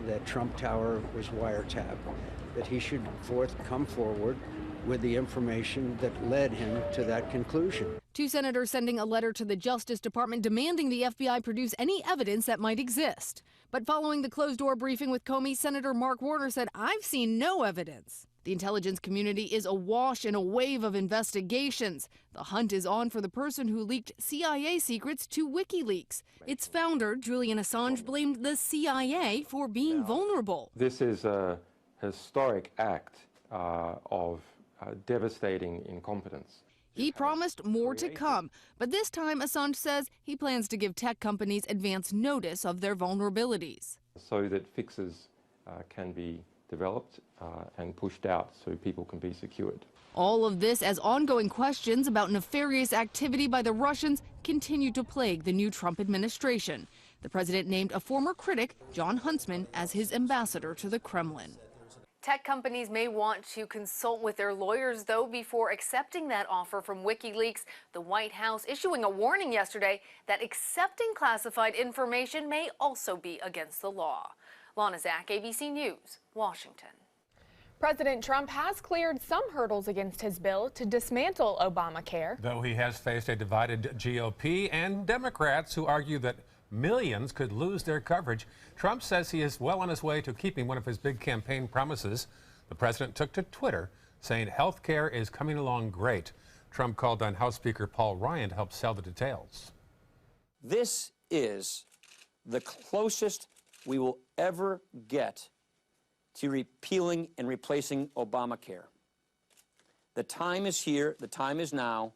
that Trump Tower was wiretapped, that he should come forward with the information that led him to that conclusion. Two senators sending a letter to the Justice Department demanding the FBI produce any evidence that might exist. But following the closed-door briefing with Comey, Senator Mark Warner said, "I've seen no evidence." The intelligence community is awash in a wave of investigations. The hunt is on for the person who leaked CIA secrets to WikiLeaks. Its founder, Julian Assange, blamed the CIA for being vulnerable. This is a historic act of devastating incompetence. He promised more to come, but this time Assange says he plans to give tech companies advance notice of their vulnerabilities. So that fixes can be developed and pushed out so people can be secured. All of this as ongoing questions about nefarious activity by the Russians continue to plague the new Trump administration. The president named a former critic, John Huntsman, as his ambassador to the Kremlin. Tech companies may want to consult with their lawyers, though, before accepting that offer from WikiLeaks. The White House issuing a warning yesterday that accepting classified information may also be against the law. Lana Zach, ABC News, Washington. President Trump has cleared some hurdles against his bill to dismantle Obamacare. Though he has faced a divided GOP and Democrats who argue that millions could lose their coverage, Trump says he is well on his way to keeping one of his big campaign promises. The president took to Twitter saying health care is coming along great. Trump called on House Speaker Paul Ryan to help sell the details. This is the closest we will ever get to repealing and replacing Obamacare. The time is here, the time is now.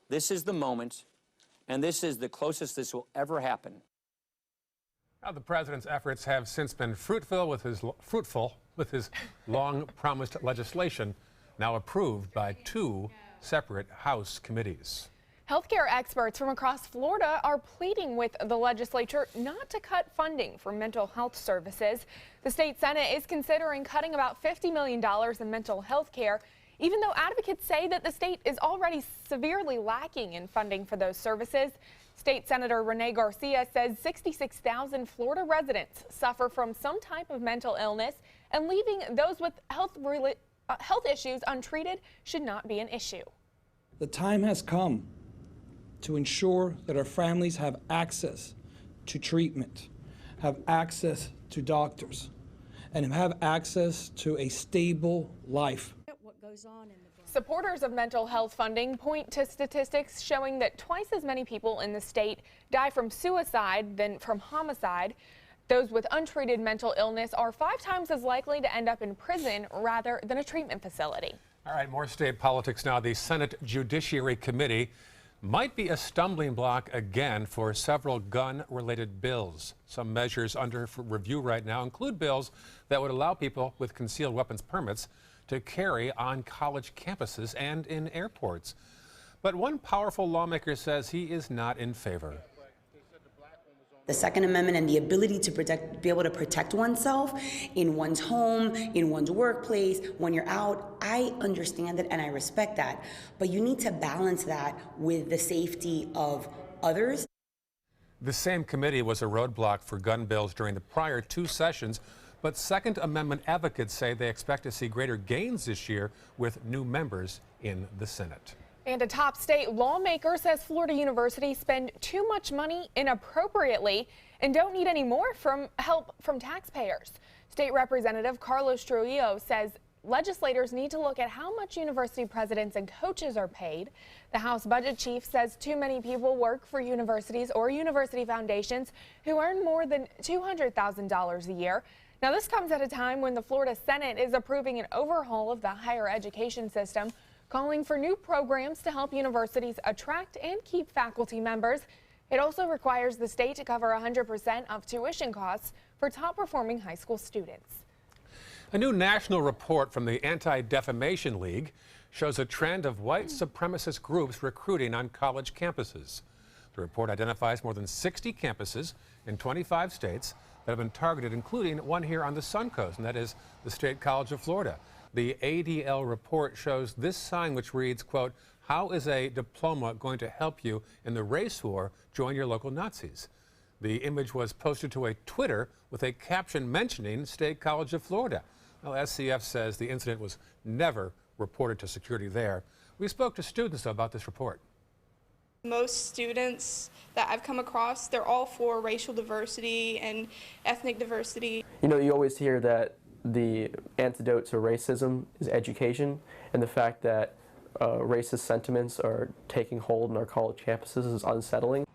This is the moment, and this is the closest this will ever happen. Now, the president's efforts have since been fruitful with his long-promised legislation now approved by 2 separate House committees. Healthcare experts from across Florida are pleading with the legislature not to cut funding for mental health services. The state Senate is considering cutting about $50 million in mental health care, even though advocates say that the state is already severely lacking in funding for those services. State Senator Renee Garcia says 66,000 Florida residents suffer from some type of mental illness, and leaving those with health issues untreated should not be an issue. The time has come to ensure that our families have access to treatment, have access to doctors, and have access to a stable life. Supporters of mental health funding point to statistics showing that twice as many people in the state die from suicide than from homicide. Those with untreated mental illness are 5 times as likely to end up in prison rather than a treatment facility. All right, more state politics now. The Senate Judiciary Committee might be a stumbling block again for several gun-related bills. Some measures under review right now include bills that would allow people with concealed weapons permits to carry on college campuses and in airports. But one powerful lawmaker says he is not in favor. The Second Amendment and the ability to be able to protect oneself in one's home, in one's workplace, when you're out, I understand it and I respect that. But you need to balance that with the safety of others. The same committee was a roadblock for gun bills during the prior 2 sessions, but Second Amendment advocates say they expect to see greater gains this year with new members in the Senate. And a top state lawmaker says Florida universities spend too much money inappropriately and don't need any more help from taxpayers. State Representative Carlos Trujillo says legislators need to look at how much university presidents and coaches are paid. The House Budget Chief says too many people work for universities or university foundations who earn more than $200,000 a year. Now, this comes at a time when the Florida Senate is approving an overhaul of the higher education system, calling for new programs to help universities attract and keep faculty members. It also requires the state to cover 100% of tuition costs for top-performing high school students. A new national report from the Anti-Defamation League shows a trend of white supremacist groups recruiting on college campuses. The report identifies more than 60 campuses in 25 states that have been targeted, including one here on the Suncoast, and that is the State College of Florida. The ADL report shows this sign which reads, quote, "How is a diploma going to help you in the race war? Join your local Nazis." The image was posted to a Twitter with a caption mentioning State College of Florida. Well, SCF says the incident was never reported to security there. We spoke to students about this report. Most students that I've come across, they're all for racial diversity and ethnic diversity. You know, you always hear that the antidote to racism is education, and the fact that racist sentiments are taking hold in our college campuses is unsettling.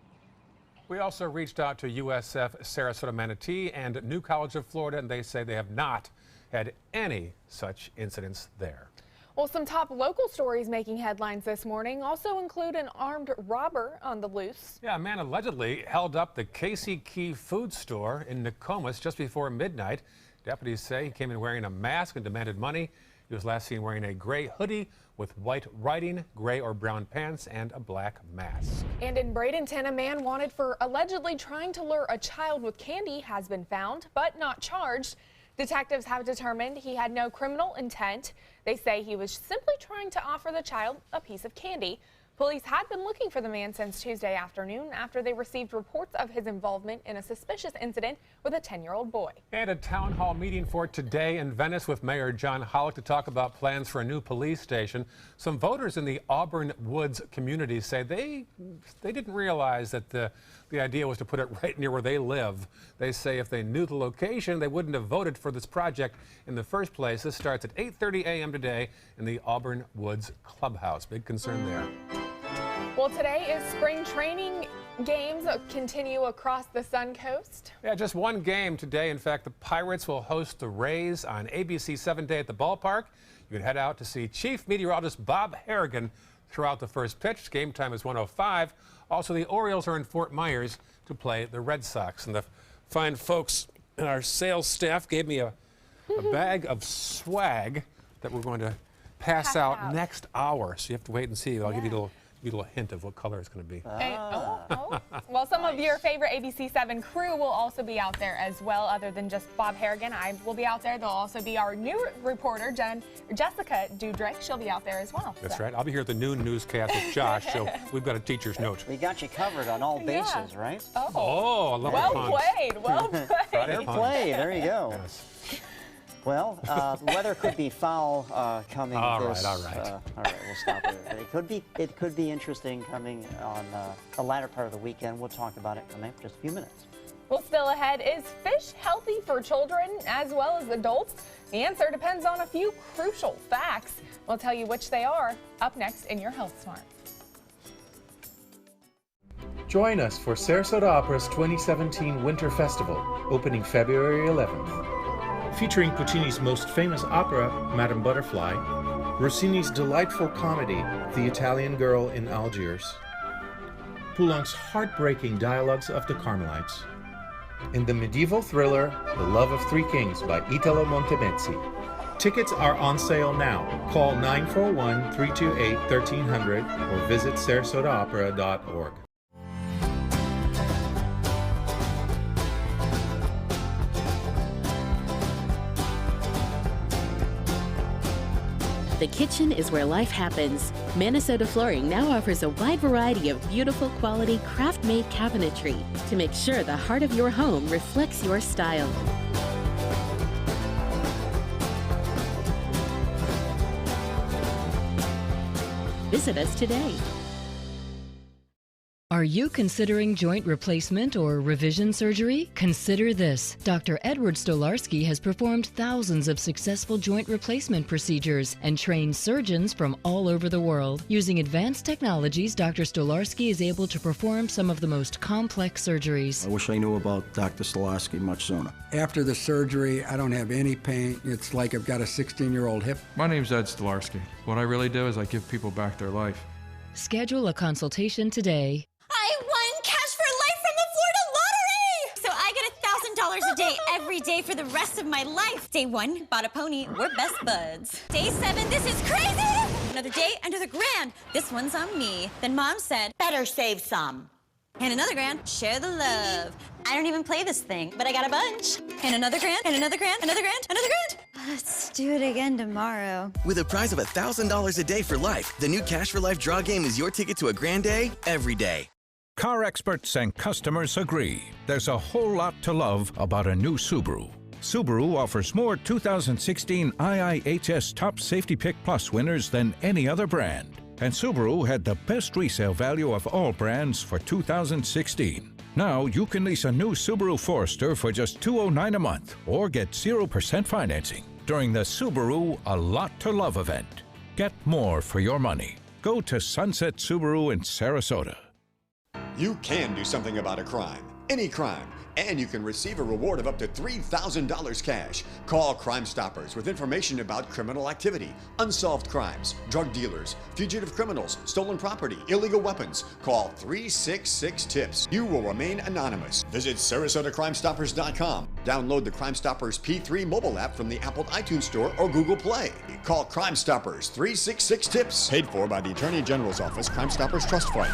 We also reached out to USF Sarasota Manatee and New College of Florida, and they say they have not had any such incidents there. Well, some top local stories making headlines this morning also include an armed robber on the loose. Yeah, a man allegedly held up the Casey Key food store in Nokomis just before midnight. Deputies say he came in wearing a mask and demanded money. He was last seen wearing a gray hoodie with white writing, gray or brown pants, and a black mask. And in Bradenton, a man wanted for allegedly trying to lure a child with candy has been found, but not charged. Detectives have determined he had no criminal intent. They say he was simply trying to offer the child a piece of candy. Police had been looking for the man since Tuesday afternoon after they received reports of his involvement in a suspicious incident with a 10-year-old boy. And a town hall meeting for today in Venice with Mayor John Hollick to talk about plans for a new police station. Some voters in the Auburn Woods community say they didn't realize that the idea was to put it right near where they live. They say if they knew the location, they wouldn't have voted for this project in the first place. This starts at 8:30 a.m. today in the Auburn Woods Clubhouse. Big concern there. Well, today is spring training games continue across the Suncoast. Yeah, just one game today. In fact, the Pirates will host the Rays on ABC 7 Day at the ballpark. You can head out to see Chief Meteorologist Bob Harrigan throughout the first pitch. Game time is 1:05. Also, the Orioles are in Fort Myers to play the Red Sox. And the fine folks in our sales staff gave me a bag of swag that we're going to pass out next hour. So you have to wait and see. I'll give you a little hint of what color it's going to be. Well, some of your favorite ABC7 crew will also be out there as well, other than just Bob Harrigan. I will be out there. There'll also be our new reporter, Jessica Dudrick. She'll be out there as well. That's right. I'll be here at the noon newscast with Josh, so we've got a teacher's note. We got you covered on all bases, right? Oh, I love well the played. Well played. Fair play. There you go. Yes. Well, the weather could be foul coming. All right. All right, we'll stop there. It could be interesting coming on the latter part of the weekend. We'll talk about it coming up in just a few minutes. Well, still ahead, is fish healthy for children as well as adults? The answer depends on a few crucial facts. We'll tell you which they are up next in your Health Smart. Join us for Sarasota Opera's 2017 Winter Festival, opening February 11th. Featuring Puccini's most famous opera, Madame Butterfly, Rossini's delightful comedy, The Italian Girl in Algiers, Poulenc's heartbreaking dialogues of the Carmelites, and the medieval thriller, The Love of Three Kings by Italo Montemezzi. Tickets are on sale now. Call 941-328-1300 or visit sarasotaopera.org. The kitchen is where life happens. Minnesota Flooring now offers a wide variety of beautiful quality craft-made cabinetry to make sure the heart of your home reflects your style. Visit us today. Are you considering joint replacement or revision surgery? Consider this. Dr. Edward Stolarski has performed thousands of successful joint replacement procedures and trained surgeons from all over the world. Using advanced technologies, Dr. Stolarski is able to perform some of the most complex surgeries. I wish I knew about Dr. Stolarski much sooner. After the surgery, I don't have any pain. It's like I've got a 16-year-old hip. My name's Ed Stolarski. What I really do is I give people back their life. Schedule a consultation today. I won cash for life from the Florida Lottery! So I get $1,000 a day every day for the rest of my life. Day 1, bought a pony, we're best buds. Day 7, this is crazy! Another day, another grand. This one's on me. Then Mom said, better save some. And another grand, share the love. I don't even play this thing, but I got a bunch. And another grand, and another grand, another grand, another grand. Let's do it again tomorrow. With a prize of $1,000 a day for life, the new Cash for Life draw game is your ticket to a grand day every day. Car experts and customers agree. There's a whole lot to love about a new Subaru. Subaru offers more 2016 IIHS Top Safety Pick Plus winners than any other brand. And Subaru had the best resale value of all brands for 2016. Now you can lease a new Subaru Forester for just $209 a month or get 0% financing during the Subaru A Lot to Love event. Get more for your money. Go to Sunset Subaru in Sarasota. You can do something about a crime, any crime, and you can receive a reward of up to $3,000 cash. Call Crime Stoppers with information about criminal activity, unsolved crimes, drug dealers, fugitive criminals, stolen property, illegal weapons. Call 366-TIPS. You will remain anonymous. Visit SarasotaCrimeStoppers.com. Download the Crime Stoppers P3 mobile app from the Apple iTunes Store or Google Play. Call Crime Stoppers 366-TIPS. Paid for by the Attorney General's Office, Crime Stoppers Trust Fund.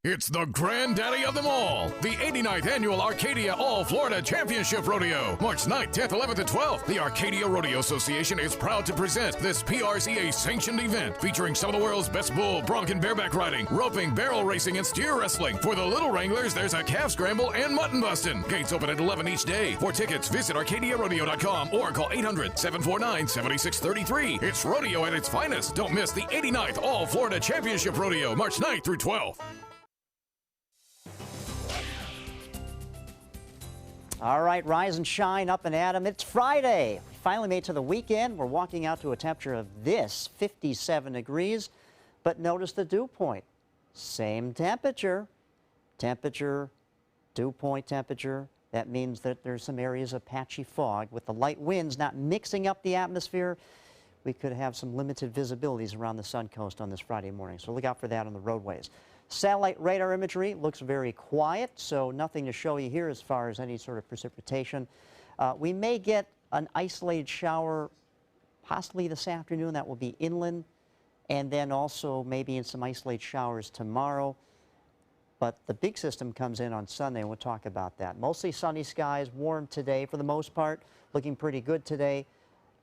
It's the granddaddy of them all, the 89th Annual Arcadia All-Florida Championship Rodeo. March 9th, 10th, 11th, and 12th, the Arcadia Rodeo Association is proud to present this PRCA-sanctioned event featuring some of the world's best bull, bronc, and bareback riding, roping, barrel racing, and steer wrestling. For the little wranglers, there's a calf scramble and mutton busting. Gates open at 11 each day. For tickets, visit arcadiarodeo.com or call 800-749-7633. It's rodeo at its finest. Don't miss the 89th All-Florida Championship Rodeo, March 9th through 12th. All right, rise and shine, up and at 'em. It's Friday. We finally made it to the weekend. We're walking out to a temperature of this, 57 degrees. But notice the dew point. Same temperature. Temperature, dew point temperature. That means that there's some areas of patchy fog. With the light winds not mixing up the atmosphere, we could have some limited visibilities around the Suncoast on this Friday morning. So look out for that on the roadways. Satellite radar imagery looks very quiet, so nothing to show you here as far as any sort of precipitation. We may get an isolated shower possibly this afternoon. That will be inland, and then also maybe in some isolated showers tomorrow. But the big system comes in on Sunday, and we'll talk about that. Mostly sunny skies, warm today for the most part, looking pretty good today.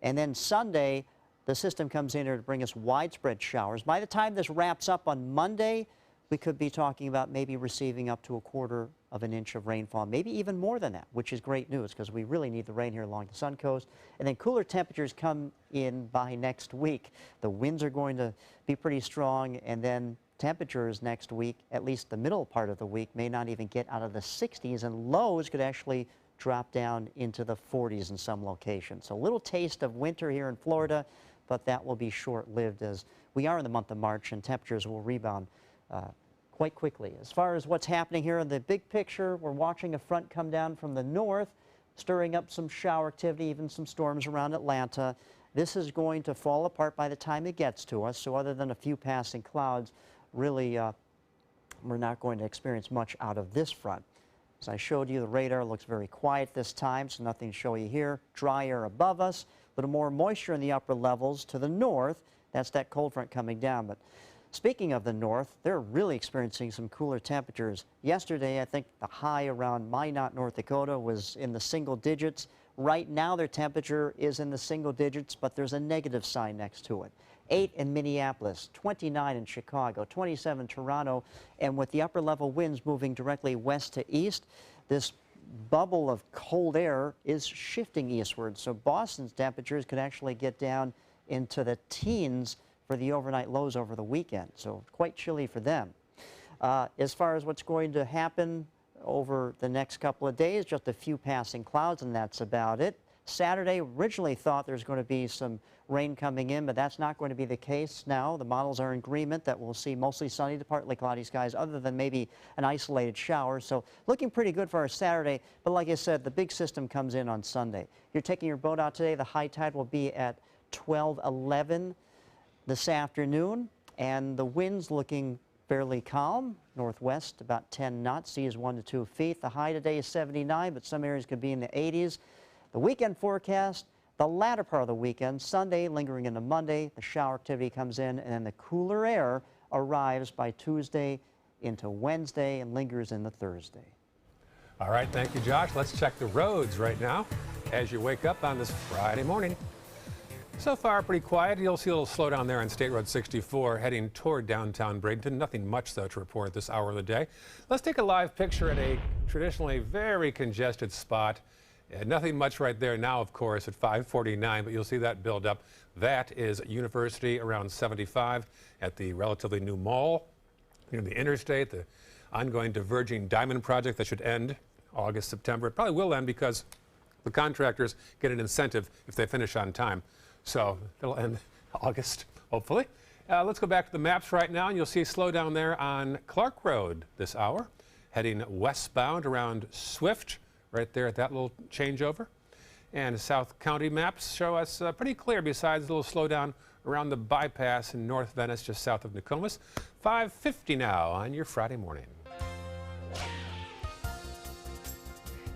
And then Sunday, the system comes in here to bring us widespread showers. By the time this wraps up on Monday, we could be talking about maybe receiving up to 1/4 of an inch of rainfall, maybe even more than that, which is great news because we really need the rain here along the Suncoast. And then cooler temperatures come in by next week. The winds are going to be pretty strong, and then temperatures next week, at least the middle part of the week, may not even get out of the 60s, and lows could actually drop down into the 40s in some locations. So a little taste of winter here in Florida, but that will be short-lived as we are in the month of March, and temperatures will rebound quite quickly. As far as what's happening here in the big picture, we're watching a front come down from the north, stirring up some shower activity, even some storms around Atlanta. This is going to fall apart by the time it gets to us, so other than a few passing clouds, really we're not going to experience much out of this front. As I showed you, the radar looks very quiet this time, so nothing to show you here. Dry air above us, a little more moisture in the upper levels to the north. That's that cold front coming down. But speaking of the north, they're really experiencing some cooler temperatures. Yesterday, I think the high around Minot, North Dakota was in the single digits. Right now, their temperature is in the single digits, but there's a negative sign next to it. 8 in Minneapolis, 29 in Chicago, 27 in Toronto, and with the upper level winds moving directly west to east, this bubble of cold air is shifting eastward. So Boston's temperatures could actually get down into the teens for the overnight lows over the weekend, so quite chilly for them. As far as what's going to happen over the next couple of days, just a few passing clouds, and that's about it. Saturday, originally thought there's going to be some rain coming in, but that's not going to be the case now. The models are in agreement that we'll see mostly sunny to partly cloudy skies, other than maybe an isolated shower. So looking pretty good for our Saturday, but like I said, the big system comes in on Sunday. You're taking your boat out today, the high tide will be at 12:11 this afternoon, and the wind's looking fairly calm. Northwest, about 10 knots, seas 1 to 2 feet. The high today is 79, but some areas could be in the 80s. The weekend forecast, the latter part of the weekend, Sunday lingering into Monday, the shower activity comes in, and then the cooler air arrives by Tuesday into Wednesday and lingers into Thursday. All right, thank you, Josh. Let's check the roads right now as you wake up on this Friday morning. So far, pretty quiet. You'll see a little slowdown there on State Road 64 heading toward downtown Bradenton. Nothing much, though, to report this hour of the day. Let's take a live picture at a traditionally very congested spot. Nothing much right there now, of course, at 549, but you'll see that build up. That is University around 75 at the relatively new mall near the interstate. The ongoing diverging diamond project that should end August, September. It probably will end because the contractors get an incentive if they finish on time. So it'll end August, hopefully. Let's go back to the maps right now, and you'll see a slowdown there on Clark Road this hour, heading westbound around Swift, right there at that little changeover. And South County maps show us pretty clear besides a little slowdown around the bypass in North Venice, just south of Nokomis. 5:50 now on your Friday morning.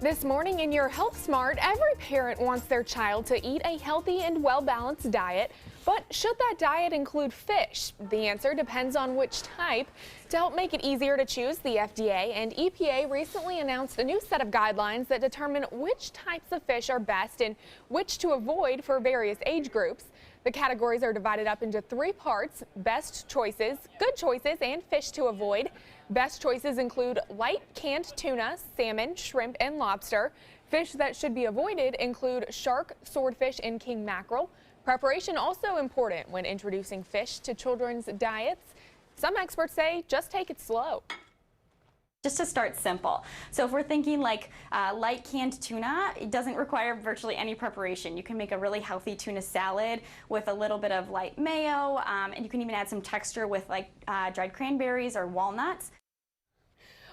This morning in your Health Smart, every parent wants their child to eat a healthy and well-balanced diet. But should that diet include fish? The answer depends on which type. To help make it easier to choose, the FDA and EPA recently announced a new set of guidelines that determine which types of fish are best and which to avoid for various age groups. The categories are divided up into 3 parts: best choices, good choices, and fish to avoid. Best choices include light canned tuna, salmon, shrimp, and lobster. Fish that should be avoided include shark, swordfish, and king mackerel. Preparation also important when introducing fish to children's diets. Some experts say just take it slow. Just to start simple. So if we're thinking like light canned tuna, it doesn't require virtually any preparation. You can make a really healthy tuna salad with a little bit of light mayo, and you can even add some texture with like dried cranberries or walnuts.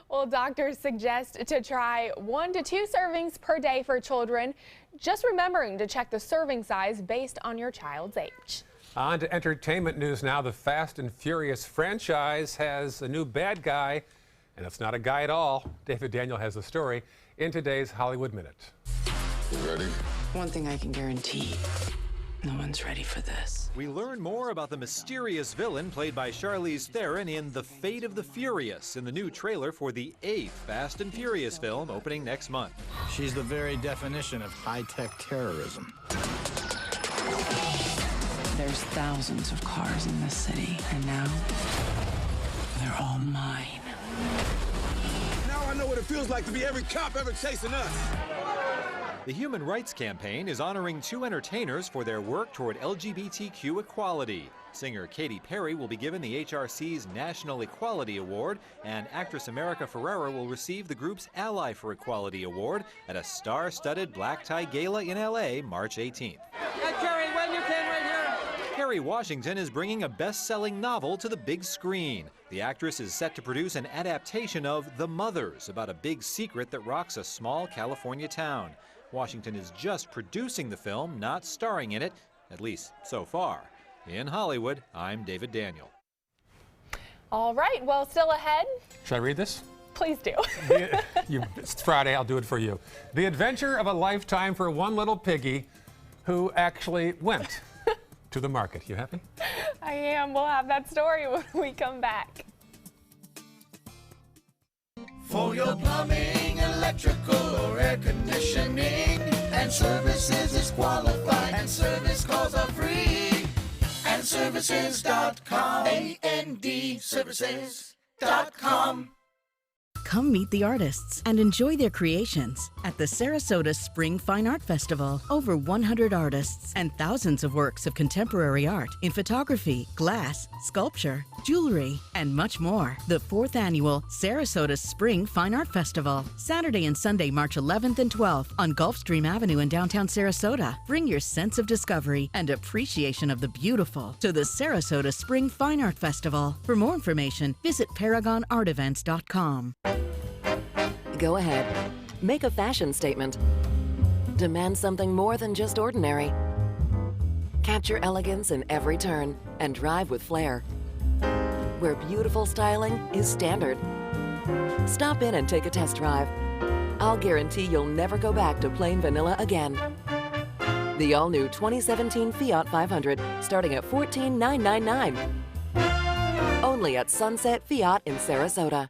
Well, doctors suggest to try 1 to 2 servings per day for children, just remembering to check the serving size based on your child's age. On to entertainment news now. The Fast and Furious franchise has a new bad guy, and it's not a guy at all. David Daniel has the story in today's Hollywood Minute. You ready? One thing I can guarantee, no one's ready for this. We learn more about the mysterious villain played by Charlize Theron in The Fate of the Furious in the new trailer for the 8th Fast and Furious film opening next month. She's the very definition of high-tech terrorism. There's thousands of cars in this city, and now they're all mine. Now I know what it feels like to be every cop ever chasing us. The Human Rights Campaign is honoring 2 entertainers for their work toward LGBTQ equality. Singer Katy Perry will be given the HRC's National Equality Award, and actress America Ferrera will receive the group's Ally for Equality Award at a star-studded black tie gala in LA March 18th. Hey, Kerry, when you can right here. Kerry Washington is bringing a best-selling novel to the big screen. The actress is set to produce an adaptation of The Mothers, about a big secret that rocks a small California town. Washington is just producing the film, not starring in it, at least so far. In Hollywood, I'm David Daniel. All right, well, still ahead. Should I read this? Please do. It's Friday, I'll do it for you. The adventure of a lifetime for one little piggy who actually went to the market. You happy? I am. We'll have that story when we come back. For your plumbing, electrical, or air conditioning, and services is qualified, and service calls are free. And services.com, A-N-D, services.com. Come meet the artists and enjoy their creations at the Sarasota Spring Fine Art Festival. Over 100 artists and thousands of works of contemporary art in photography, glass, sculpture, jewelry, and much more. The 4th annual Sarasota Spring Fine Art Festival. Saturday and Sunday, March 11th and 12th on Gulfstream Avenue in downtown Sarasota. Bring your sense of discovery and appreciation of the beautiful to the Sarasota Spring Fine Art Festival. For more information, visit ParagonArtEvents.com. Go ahead. Make a fashion statement. Demand something more than just ordinary. Capture elegance in every turn and drive with flair. Where beautiful styling is standard. Stop in and take a test drive. I'll guarantee you'll never go back to plain vanilla again. The all-new 2017 Fiat 500 starting at $14,999. Only at Sunset Fiat in Sarasota.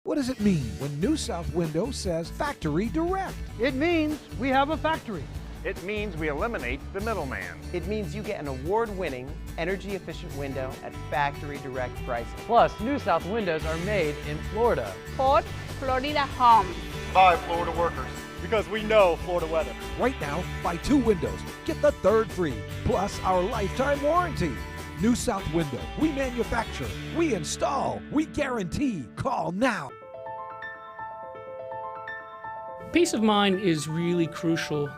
What does it mean when New South Window says Factory Direct? It means we have a factory. It means we eliminate the middleman. It means you get an award-winning, energy-efficient window at factory direct prices. Plus, New South windows are made in Florida. Fort Florida Home. By Florida workers. Because we know Florida weather. Right now, buy 2 windows, get the 3rd free, plus our lifetime warranty. New South Window. We manufacture, we install, we guarantee. Call now. Peace of mind is really crucial.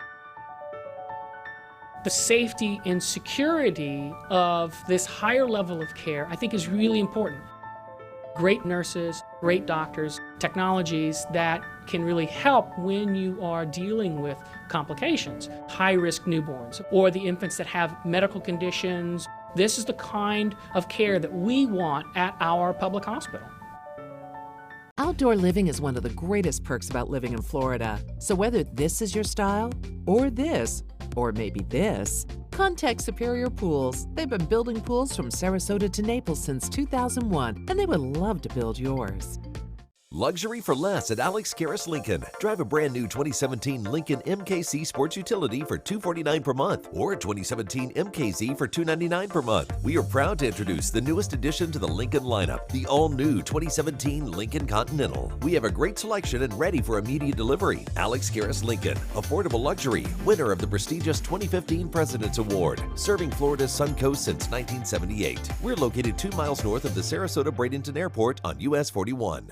The safety and security of this higher level of care, I think, is really important. Great nurses, great doctors, technologies that can really help when you are dealing with complications, high-risk newborns, or the infants that have medical conditions. This is the kind of care that we want at our public hospital. Outdoor living is one of the greatest perks about living in Florida. So whether this is your style, or this, or maybe this, contact Superior Pools. They've been building pools from Sarasota to Naples since 2001, and they would love to build yours. Luxury for less at Alex Karras Lincoln. Drive a brand new 2017 Lincoln MKZ Sports Utility for $249 per month or a 2017 MKZ for $299 per month. We are proud to introduce the newest addition to the Lincoln lineup, the all-new 2017 Lincoln Continental. We have a great selection and ready for immediate delivery. Alex Karras Lincoln, affordable luxury, winner of the prestigious 2015 President's Award, serving Florida's Suncoast since 1978. We're located 2 miles north of the Sarasota-Bradenton Airport on US 41.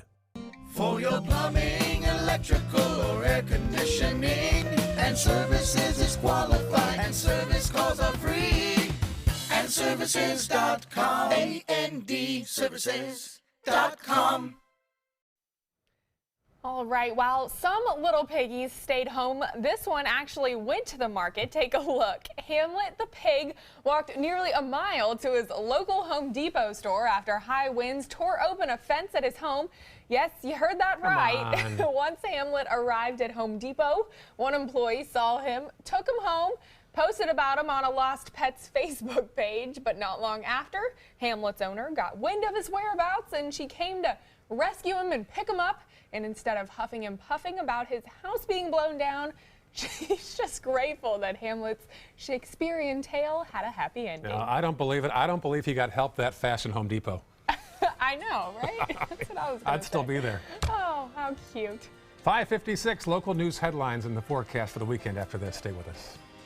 For your plumbing, electrical, or air conditioning, and services is qualified, and service calls are free. And services.com, A-N-D, services.com. All right, while some little piggies stayed home, this one actually went to the market. Take a look. Hamlet the pig walked nearly a mile to his local Home Depot store after high winds tore open a fence at his home. Yes, you heard that right. Once Hamlet arrived at Home Depot, one employee saw him, took him home, posted about him on a Lost Pets Facebook page, but not long after, Hamlet's owner got wind of his whereabouts and she came to rescue him and pick him up. And instead of huffing and puffing about his house being blown down, she's just grateful that Hamlet's Shakespearean tale had a happy ending. No, I don't believe it. I don't believe he got help that fast in Home Depot. I know, right? That's what I was I'd still be there. Oh, how cute. 5:56, local news headlines and the forecast for the weekend after this. Stay with us.